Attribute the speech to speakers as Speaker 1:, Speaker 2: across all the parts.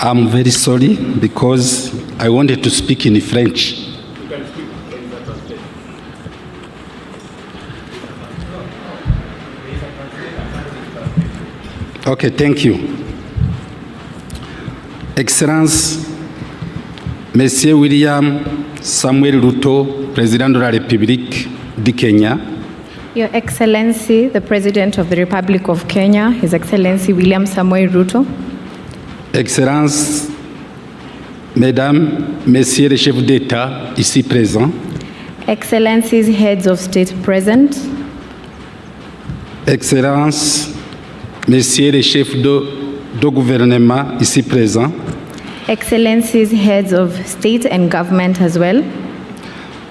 Speaker 1: I'm very sorry because I wanted to speak in French. Okay, thank you. Excellence, Monsieur William Samuel Ruto, Président de la République du Kenya.
Speaker 2: Your Excellency, the President of the Republic of Kenya, His Excellency William Samoei Ruto.
Speaker 1: Excellences, Mesdames, Messieurs les chefs d'État ici présents.
Speaker 2: Excellencies, Heads of State present.
Speaker 1: Excellences, Messieurs les chefs de gouvernement ici présents.
Speaker 2: Excellencies, Heads of State and Government as well.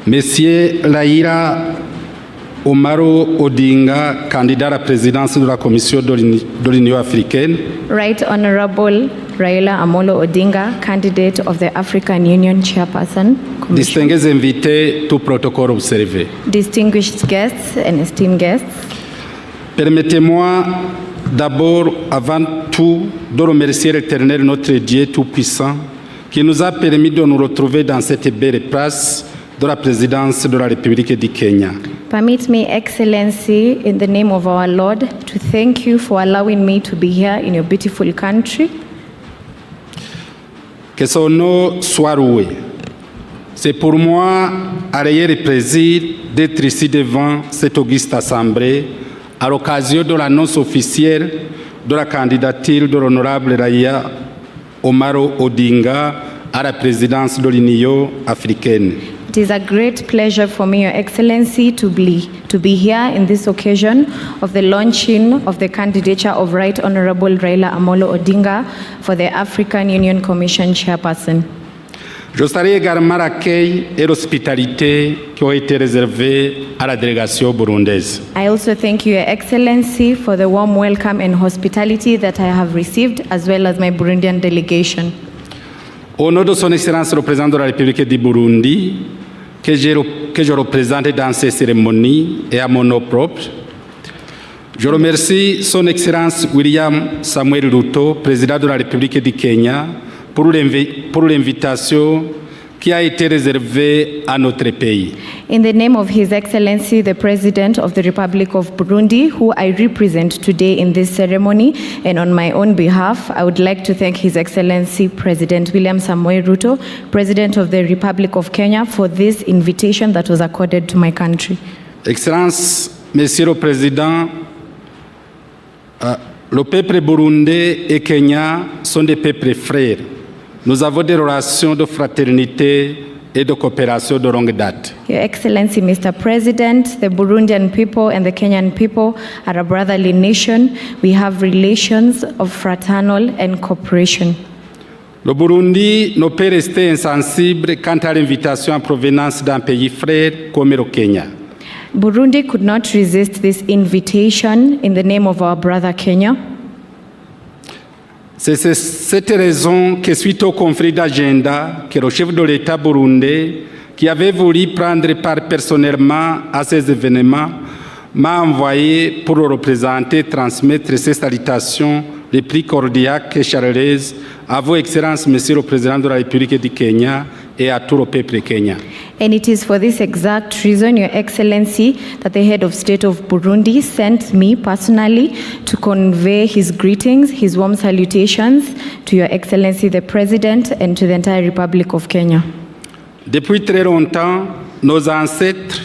Speaker 1: Monsieur Raila Omaro Odinga, candidat à la présidence de la Commission de l'Union africaine.
Speaker 2: Right Honorable Raila Amolo Odinga, candidate of the African Union Chairperson Commission.
Speaker 1: Distingués invités, tout protocole observé.
Speaker 2: Distinguished guests and esteemed guests.
Speaker 1: Permettez-moi d'abord, avant tout, de remercier l'Éternel, notre Dieu Tout-Puissant, qui nous a permis de nous retrouver dans cette belle place de la présidence de la République du Kenya.
Speaker 2: Permit me, Excellency, in the name of our Lord, to thank you for allowing me to be here in your beautiful country.
Speaker 1: Que son nom soit loué. C'est pour moi un réel plaisir d'être ici devant cette auguste assemblée à l'occasion de l'annonce officielle de la candidature de l'honorable Raila Omaro Odinga à la présidence de l'Union africaine.
Speaker 2: It is a great pleasure for me, Your Excellency, to be here in this occasion of the launching of the candidature of Right Honorable Raila Amolo Odinga for the African Union Commission Chairperson.
Speaker 1: Je salue également l'accueil et l'hospitalité qui ont été réservés à la délégation burundaise.
Speaker 2: I also thank you, Your Excellency, for the warm welcome and hospitality that I have received, as well as my Burundian delegation.
Speaker 1: Au nom de son Excellence le Président de la République du Burundi, que je représente dans ces cérémonies et à mon nom propre, je remercie son Excellence William Samuel Ruto, Président de la République du Kenya, pour l'invitation qui a été réservée à notre pays.
Speaker 2: In the name of His Excellency, the President of the Republic of Burundi, who I represent today in this ceremony, and on my own behalf, I would like to thank His Excellency President William Samoei Ruto, President of the Republic of Kenya, for this invitation that was accorded to my country.
Speaker 1: Excellence, Monsieur le Président, le peuple burundais et kenyan sont des peuples frères. Nous avons des relations de fraternité et de coopération de longue date.
Speaker 2: Your Excellency, Mr. President, the Burundian people and the Kenyan people are a brotherly nation. We have relations of fraternal and cooperation.
Speaker 1: Le Burundi ne peut rester insensible quant à l'invitation en provenance d'un pays frère comme le Kenya.
Speaker 2: Burundi could not resist this invitation in the name of our brother Kenya.
Speaker 1: C'est cette raison que suite au conflit d'agenda que le chef de l'État burundais, qui avait voulu prendre part personnellement à ces événements, m'a envoyé pour le représenter, transmettre ses salutations les plus cordiales et chaleureuses à vos Excellences, Monsieur le Président de la République du Kenya, et à tout le peuple kenyan.
Speaker 2: And it is for this exact reason, Your Excellency, that the head of state of Burundi sent me personally to convey his greetings, his warm salutations to Your Excellency, the President, and to the entire Republic of Kenya.
Speaker 1: Depuis très longtemps, nos ancêtres,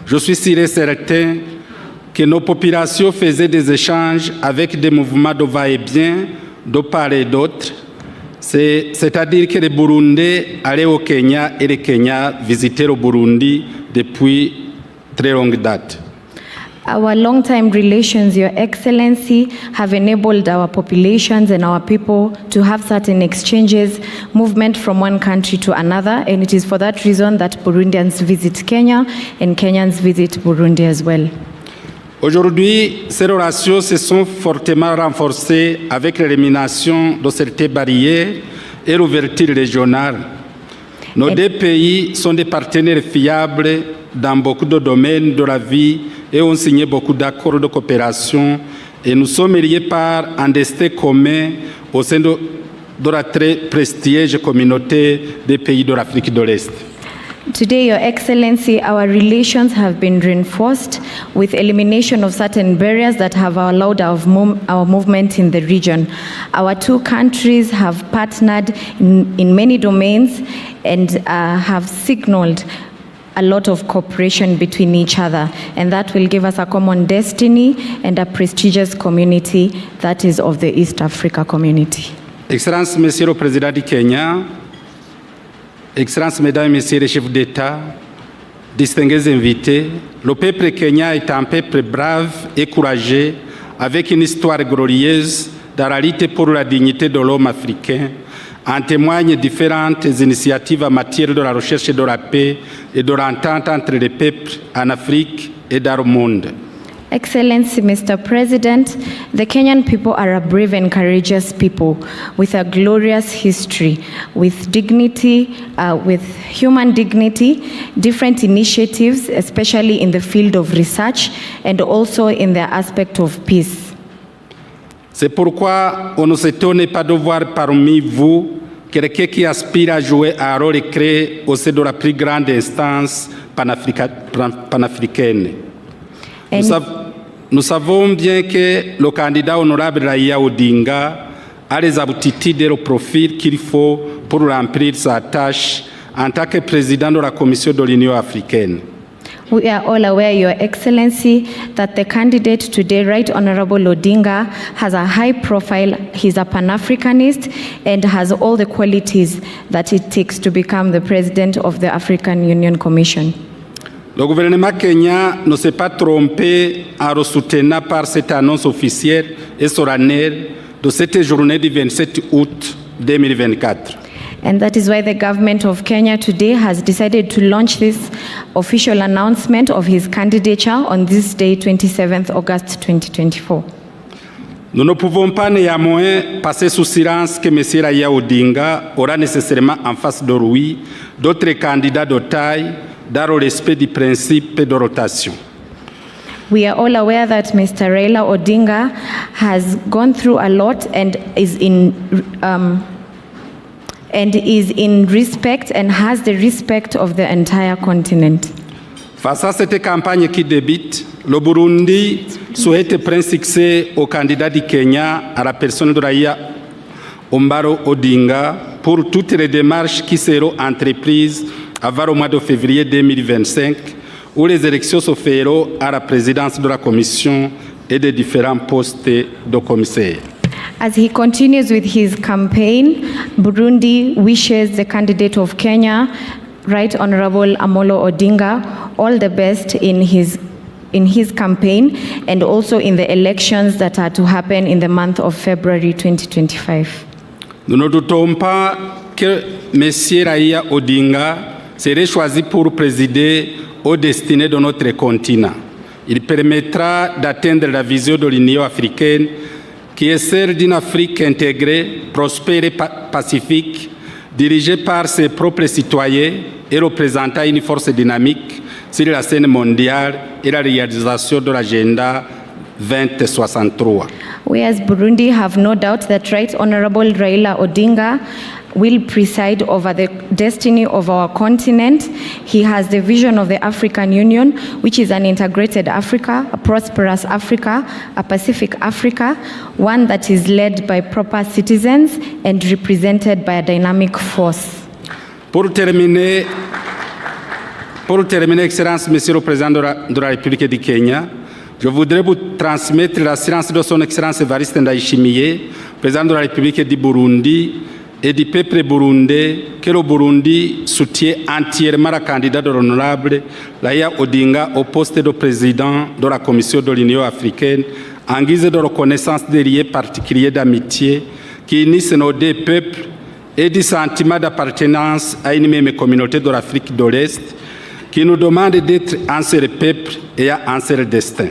Speaker 1: je suis sûr et certain que nos populations faisaient des échanges avec des mouvements de va-et-vient de part et d'autre. C'est-à-dire que les Burundais allaient au Kenya et les Kenyans visitaient le Burundi depuis très longue date.
Speaker 2: Our long-time relations, Your Excellency, have enabled our populations and our people to have certain exchanges, movement from one country to another, and it is for that reason that Burundians visit Kenya and Kenyans visit Burundi as well.
Speaker 1: Aujourd'hui, ces relations se sont fortement renforcées avec l'élimination de certaines barrières et l'ouverture régionale. Nos deux pays sont des partenaires fiables dans beaucoup de domaines de la vie et ont signé beaucoup d'accords de coopération et nous sommes liés par un destin commun au sein de la très prestigieuse communauté des pays de l'Afrique de l'Est.
Speaker 2: Today, Your Excellency, our relations have been reinforced with elimination of certain barriers that have allowed our movement in the region. Our two countries have partnered in many domains and have signaled a lot of cooperation between each other, and that will give us a common destiny and a prestigious community that is of the East Africa community.
Speaker 1: Excellences, Monsieur le Président du Kenya, Excellences, Mesdames et Messieurs les chefs d'État, distingués invités, le peuple kenyan est un peuple brave et courageux, avec une histoire glorieuse dans la lutte pour la dignité de l'homme africain. En témoignent différentes initiatives en matière de la recherche de la paix et de l'entente entre les peuples en Afrique et dans le monde.
Speaker 2: Excellency, Mr. President, the Kenyan people are a brave and courageous people with a glorious history, with dignity, with human dignity, different initiatives, especially in the field of research and also in the aspect of peace.
Speaker 1: C'est pourquoi on ne s'étonne pas de voir parmi vous quelqu'un qui aspire à jouer un rôle clé au sein de la plus grande instance panafricaine. Nous savons bien que le candidat honorable Raila Odinga a les aptitudes et le profil qu'il faut pour remplir sa tâche en tant que président de la Commission de l'Union africaine.
Speaker 2: We are all aware, Your Excellency, that the candidate today, Right Honorable Odinga, has a high profile. He's a Pan-Africanist and has all the qualities that it takes to become the president of the African Union Commission.
Speaker 1: Le gouvernement kenyan ne s'est pas trompé en le soutenant par cette annonce officielle et solennelle de cette journée du 27 août 2024.
Speaker 2: And that is why the government of Kenya today has decided to launch this official announcement of his candidature on this day, 27th August 2024.
Speaker 1: Nous ne pouvons pas néanmoins passer sous silence que M. Raila Odinga aura nécessairement en face de lui d'autres candidats de taille dans le respect du principe de rotation.
Speaker 2: We are all aware that Mr. Raila Odinga has gone through a lot and is in respect and has the respect of the entire continent.
Speaker 1: Face à cette campagne qui débute, le Burundi souhaite prendre succès au candidat du Kenya à la personne de Raila Ombaro Odinga pour toutes les démarches qui seront entreprises avant le mois de février 2025, où les élections se feront à la présidence de la Commission et des différents postes de commissaires.
Speaker 2: As he continues with his campaign, Burundi wishes the candidate of Kenya, Right Honorable Amolo Odinga, all the best in his campaign and also in the elections that are to happen in the month of February 2025.
Speaker 1: Nous ne doutons pas que M. Raila Odinga serait choisi pour présider aux destinées de notre continent. Il permettra d'atteindre la vision de l'Union africaine qui est celle d'une Afrique intégrée, prospère et pacifique, dirigée par ses propres citoyens et représentant une force dynamique sur la scène mondiale et la réalisation de l'agenda 2063.
Speaker 2: We as Burundi have no doubt that Right Honorable Raila Odinga will preside over the destiny of our continent. He has the vision of the African Union, which is an integrated Africa, a prosperous Africa, a Pacific Africa, one that is led by proper citizens and represented by a dynamic force.
Speaker 1: Pour terminer, Excellence, Monsieur le Président de la République du Kenya, je voudrais vous transmettre la silence de Son Excellence Evariste Ndayishimiye, Président de la République du Burundi, et du peuple burundais, que le Burundi soutient entièrement la candidate de l'honorable Raila Odinga au poste de président de la Commission de l'Union africaine en guise de reconnaissance des liens particuliers d'amitié qui unissent nos deux peuples et du sentiment d'appartenance à une même communauté de l'Afrique de l'Est qui nous demande d'être un seul peuple et un seul destin.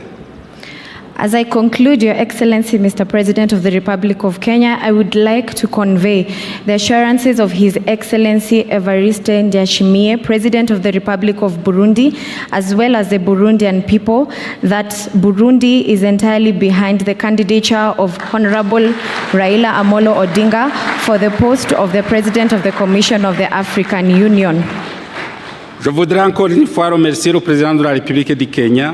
Speaker 2: As I conclude, Your Excellency, Mr. President of the Republic of Kenya, I would like to convey the assurances of His Excellency Evariste Ndayishimiye, President of the Republic of Burundi, as well as the Burundian people, that Burundi is entirely behind the candidature of Honorable Raila Amolo Odinga for the post of the President of the Commission of the African Union.
Speaker 1: Je voudrais encore une fois remercier le président de la République du Kenya,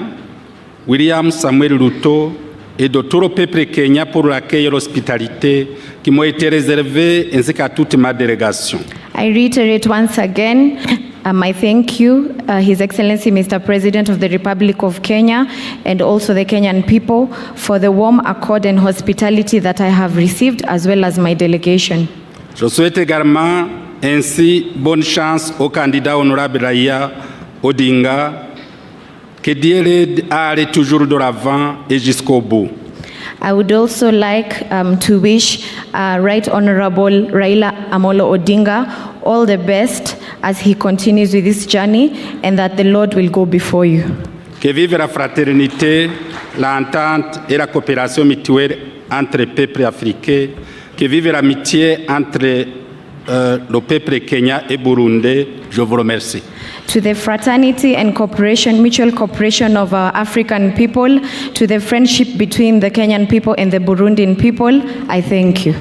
Speaker 1: William Samuel Ruto, et de tout le peuple kenya pour l'accueil et l'hospitalité qui m'ont été réservés, ainsi qu'à toute ma délégation.
Speaker 2: I reiterate once again I thank you, His Excellency Mr. President of the Republic of Kenya, and also the Kenyan people for the warm accord and hospitality that I have received, as well as my delegation.
Speaker 1: Je souhaite également ainsi bonne chance au candidat honorable Raila Odinga, que Dieu l'aide à aller toujours de l'avant et jusqu'au bout.
Speaker 2: I would also like to wish Right Honorable Raila Amolo Odinga all the best as he continues with this journey, and that the Lord will go before you.
Speaker 1: Que vive la fraternité, l'entente et la coopération mutuelle entre les peuples africains. Que vive l'amitié entre le peuple kenyan et burundais. Je vous remercie.
Speaker 2: To the fraternity and cooperation, mutual cooperation of our African people, to the friendship between the Kenyan people and the Burundian people, I thank you.